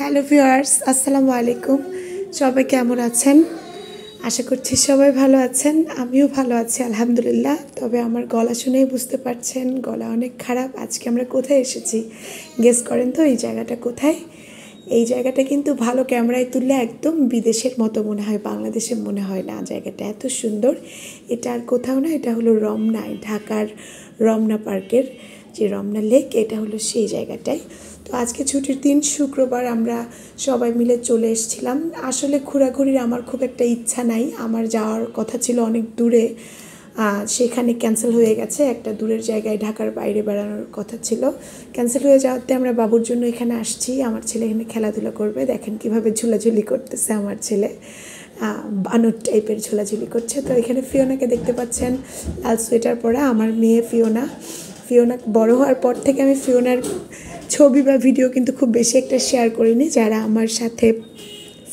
Hello viewers, আসসালামু আলাইকুম। সবাই কেমন আছেন? আশা করছি সবাই ভালো আছেন। আমিও ভালো আছি আলহামদুলিল্লাহ। তবে আমার গলা শুনেই বুঝতে পারছেন গলা অনেক খারাপ। আজকে আমরা কোথায় এসেছি গেস করেন তো? এই জায়গাটা কোথায়? এই জায়গাটা কিন্তু ভালো ক্যামেরায় তুললে একদম বিদেশের মতো মনে হয়, বাংলাদেশের মনে হয় না। জায়গাটা এত সুন্দর। এটা আর কোথাও না, এটা হলো রমনায়, ঢাকার রমনা পার্কের যে রমনা লেক, এটা হলো সেই জায়গাটায়। তো আজকে ছুটির দিন, শুক্রবার, আমরা সবাই মিলে চলে এসেছিলাম। আসলে ঘোরাঘুরির আমার খুব একটা ইচ্ছা নাই। আমার যাওয়ার কথা ছিল অনেক দূরে, সেখানে ক্যান্সেল হয়ে গেছে। একটা দূরের জায়গায় ঢাকার বাইরে বেড়ানোর কথা ছিল, ক্যান্সেল হয়ে যাওয়াতে আমরা বাবুর জন্য এখানে আসছি। আমার ছেলে এখানে খেলাধুলা করবে। দেখেন কিভাবে ঝুলাঝুলি করতেছে আমার ছেলে, বানর টাইপের ঝোলাঝুলি করছে। তো এখানে ফিওনাকে দেখতে পাচ্ছেন, লাল সোয়েটার পরা আমার মেয়ে ফিওনা। বড় হওয়ার পর থেকে আমি ফিওনার ছবি বা ভিডিও কিন্তু খুব বেশি একটা শেয়ার করিনি। যারা আমার সাথে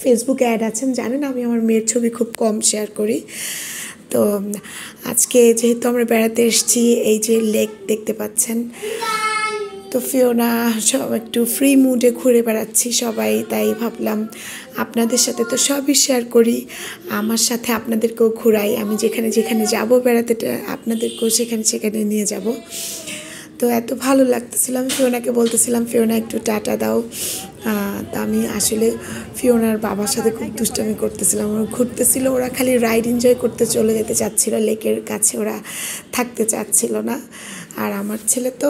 ফেসবুকে অ্যাড আছেন জানেন আমি আমার মেয়ের ছবি খুব কম শেয়ার করি। তো আজকে যেহেতু আমরা বেড়াতে এসেছি, এই যে লেক দেখতে পাচ্ছেন, তো ফিওনা সব একটু ফ্রি মুডে ঘুরে বেড়াচ্ছি সবাই, তাই ভাবলাম আপনাদের সাথে তো সবই শেয়ার করি, আমার সাথে আপনাদেরকেও ঘুরাই। আমি যেখানে যেখানে যাব বেড়াতে আপনাদেরকেও সেখানে সেখানে নিয়ে যাব। তো এত ভালো লাগতেছিল, আমি ফিওনাকে বলতেছিলাম ফিওনা একটু টাটা দাও। তা আমি আসলে ফিওনার বাবার সাথে খুব দুষ্টামি করতেছিলাম। ওরা ঘুরতেছিল, ওরা খালি রাইড এনজয় করতে চলে যেতে চাচ্ছিলো, লেকের কাছে ওরা থাকতে চাচ্ছিল না। আর আমার ছেলে তো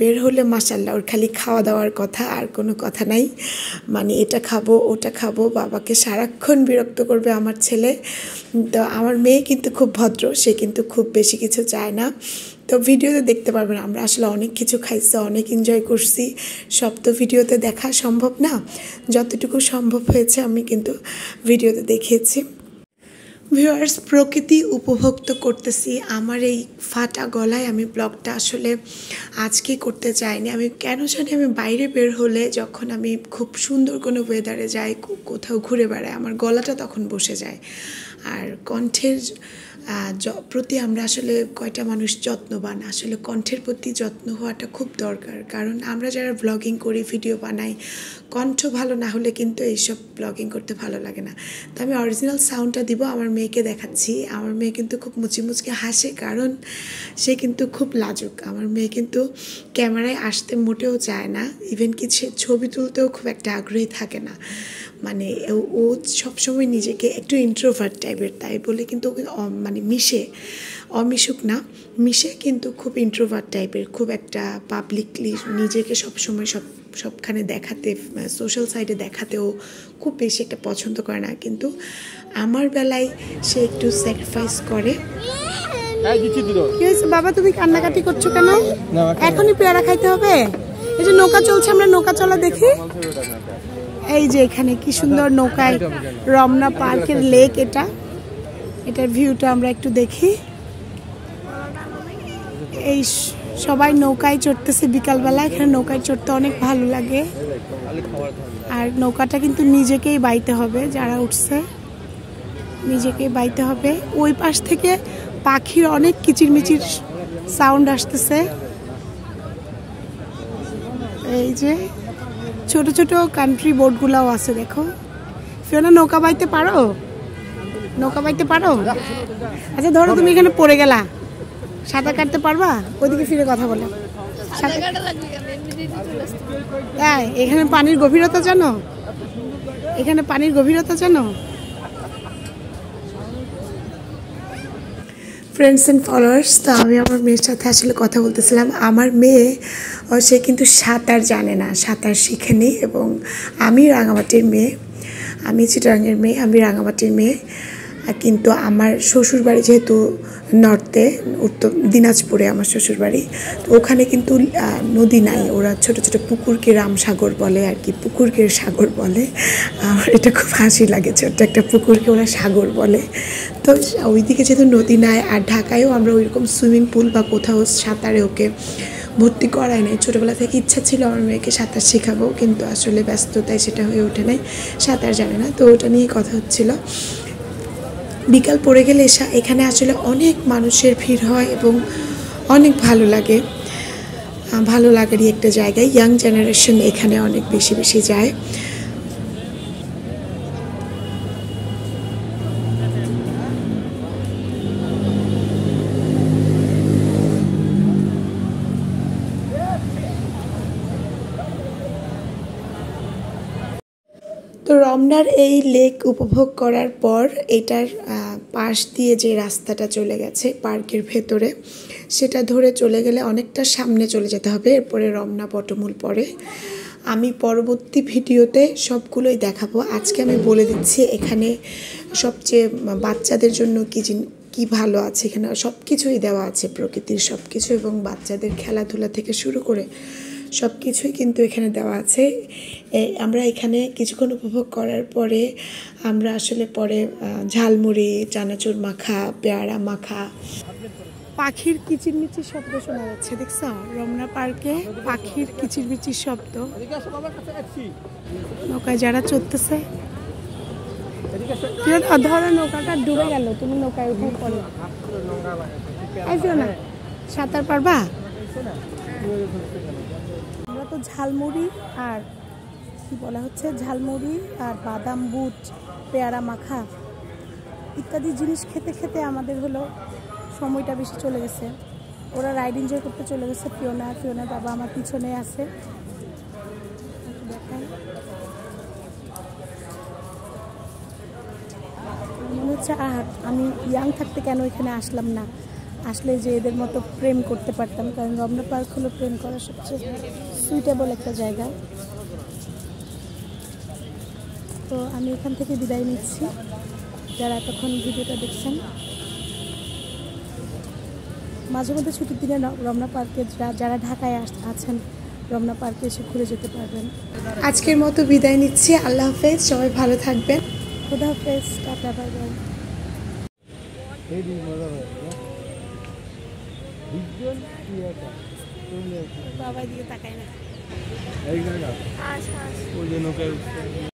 বের হলে মাশাল্লাহ ওর খালি খাওয়া দাওয়ার কথা, আর কোনো কথা নাই। মানে এটা খাবো ওটা খাবো, বাবাকে সারাক্ষণ বিরক্ত করবে আমার ছেলে। তো আমার মেয়ে কিন্তু খুব ভদ্র, সে কিন্তু খুব বেশি কিছু চায় না। তো ভিডিওতে দেখতে পারবেন আমরা আসলে অনেক কিছু খাইছি, অনেক এনজয় করছি। সব তো ভিডিওতে দেখা সম্ভব না, যতটুকু সম্ভব হয়েছে আমি কিন্তু ভিডিওতে দেখিয়েছি। ভিউয়ার্স, প্রকৃতি উপভোগ তো করতেছি। আমার এই ফাটা গলায় আমি ব্লগটা আসলে আজকে করতে চাইনি। আমি কেন জানি আমি বাইরে বের হলে, যখন আমি খুব সুন্দর কোনো ওয়েদারে যাই, কোথাও ঘুরে বেড়াই, আমার গলাটা তখন বসে যায়। আর কণ্ঠের প্রতি আমরা আসলে কয়টা মানুষ যত্নবান, আসলে কণ্ঠের প্রতি যত্ন হওয়াটা খুব দরকার। কারণ আমরা যারা ব্লগিং করি, ভিডিও বানাই, কণ্ঠ ভালো না হলে কিন্তু এইসব ব্লগিং করতে ভালো লাগে না। তো আমি অরিজিনাল সাউন্ডটা দিব, আমার মেয়েকে দেখাচ্ছি। আমার মেয়ে কিন্তু খুব মুচকি হাসে, কারণ সে কিন্তু খুব লাজুক। আমার মেয়ে কিন্তু ক্যামেরায় আসতে মোটেও চায় না, ইভেন কি সে ছবি তুলতেও খুব একটা আগ্রহী থাকে না। মানে ও সবসময় নিজেকে একটু ইন্ট্রোভার্ট টাইপের, তাই বলে কিন্তু মানে অমিশুক না, মিশে কিন্তু খুব ইন্ট্রোভার্ট টাইপের, খুব একটা পাবলিকলি নিজেকে সবসময় সবখানে দেখাতে, সোশ্যাল সাইডে দেখাতেও খুব বেশি একটা পছন্দ করে না। কিন্তু আমার বেলায় সে একটু স্যাক্রিফাইস করে। কি হয়েছে বাবা, তুমি কান্নাকাটি করছো কেন? এখনই পেয়ারা খাইতে হবে? এই যে নৌকা চলছে, আমরা নৌকা চলা দেখি। এই যে এখানে কি সুন্দর নৌকায়, রমনা পার্কের লেক, এটার ভিউটা আমরা একটু দেখি। এই সবাই নৌকায় চড়তেছে বিকালবেলা, এখানে নৌকায় চড়তে অনেক ভালো লাগে। আর নৌকাটা কিন্তু নিজেকেই বাইতে হবে, যারা উঠছে নিজেকেই বাইতে হবে। ওই পাশ থেকে পাখির অনেক কিচিরমিচির সাউন্ড আসতেছে। এই যে ছোট ছোট কান্ট্রি বোটগুলাও আছে, দেখো। ফিওনা, নৌকা বাইতে পারো? নৌকা বাইতে পারো? আচ্ছা ধরো তুমি এখানে পড়ে গেলা, সাঁতার কাটতে পারবা? ওইদিকে ফিরে কথা বলে। হ্যাঁ, এখানে পানির গভীরতা জানো? এখানে পানির গভীরতা জানো? ফ্রেন্ডস অ্যান্ড ফলোয়ার্স, তো আমি আমার মেয়ের সাথে আসলে কথা বলতেছিলাম। আমার মেয়ে সে কিন্তু সাঁতার জানে না, সাঁতার শিখেনি। এবং আমি রাঙামাটির মেয়ে, আমি চিটাগাংয়ের মেয়ে, আমি রাঙামাটির মেয়ে। কিন্তু আমার শ্বশুরবাড়ি যেহেতু নর্থে, উত্তর দিনাজপুরে আমার শ্বশুরবাড়ি, তো ওখানে কিন্তু নদী নাই। ওরা ছোট ছোট পুকুরকে রামসাগর বলে আর কি, পুকুরকে সাগর বলে। আমার এটা খুব হাসি লাগে, ছোট্ট একটা পুকুরকে ওরা সাগর বলে। তো ওইদিকে যেহেতু নদী নাই, আর ঢাকায়ও আমরা ওইরকম সুইমিং পুল বা কোথাও সাঁতারে ওকে ভর্তি করাই নাই। ছোটোবেলা থেকে ইচ্ছা ছিল আমার মেয়েকে সাঁতার শেখাবো, কিন্তু আসলে ব্যস্ততায় সেটা হয়ে ওঠে নাই, সাঁতার জানে না। তো ওটা নিয়ে কথা হচ্ছিল। বিকাল পড়ে গেলে এখানে আসলে অনেক মানুষের ভিড় হয় এবং অনেক ভালো লাগে। ভালো লাগারই একটা জায়গায়, ইয়াং জেনারেশন এখানে অনেক বেশি যায়। তো রমনার এই লেক উপভোগ করার পর এটার পাশ দিয়ে যে রাস্তাটা চলে গেছে পার্কের ভেতরে, সেটা ধরে চলে গেলে অনেকটা সামনে চলে যেতে হবে, এরপরে রমনা বটমূল পড়ে। আমি পরবর্তী ভিডিওতে সবগুলোই দেখাবো। আজকে আমি বলে দিচ্ছি এখানে সবচেয়ে বাচ্চাদের জন্য কি ভালো আছে। এখানে সব কিছুই দেওয়া আছে, প্রকৃতির সব কিছু, এবং বাচ্চাদের খেলাধুলা থেকে শুরু করে সব কিছুই কিন্তু এখানে দেওয়া আছে। আমরা এখানে কিছুক্ষণ উপভোগ করার পরে আমরা আসলে পরে ঝালমুড়ি, চানাচুর মাখা, পেয়ারা মাখা, পাখির কিচিরমিচির শব্দ শোনা যাচ্ছে। দেখছ রমনা পার্কে পাখির কিচিরমিচির শব্দ, নৌকায় যারা চড়তেছে। ধরো নৌকাটা ডুবে গেল, তুমি নৌকায় উঠে পড়ো, না সাঁতার পারবা? আমরা তো ঝালমুড়ি আর কি বলা হচ্ছে, ঝালমুড়ি আর বাদাম বুট, পেয়ারা মাখা ইত্যাদি জিনিস খেতে খেতে আমাদের হলো সময়টা বেশি চলে গেছে। ওরা রাইড এনজয় করতে চলে গেছে। ফিওনার বাবা আমার পিছনে আছে। মনে হচ্ছে আমি ইয়াং থাকতে কেন এখানে আসলাম না, আসলে যে এদের মতো প্রেম করতে পারতাম। কারণ রমনা পার্ক হলো প্রেম করার সবচেয়ে সুইটেবল একটা জায়গা। তো আমি এখান থেকে বিদায় নিচ্ছি। যারা এতক্ষণ ভিডিওটা দেখছেন, মাঝে মধ্যে ছুটির দিনে রমনা পার্কে যারা ঢাকায় আছেন, রমনা পার্কে এসে ঘুরে যেতে পারবেন। আজকের মতো বিদায় নিচ্ছি। আল্লাহ হাফেজ, সবাই ভালো থাকবেন। খুদা হাফেজ, টাটা, বাই বাই। বাবা দিকে তাকায় না।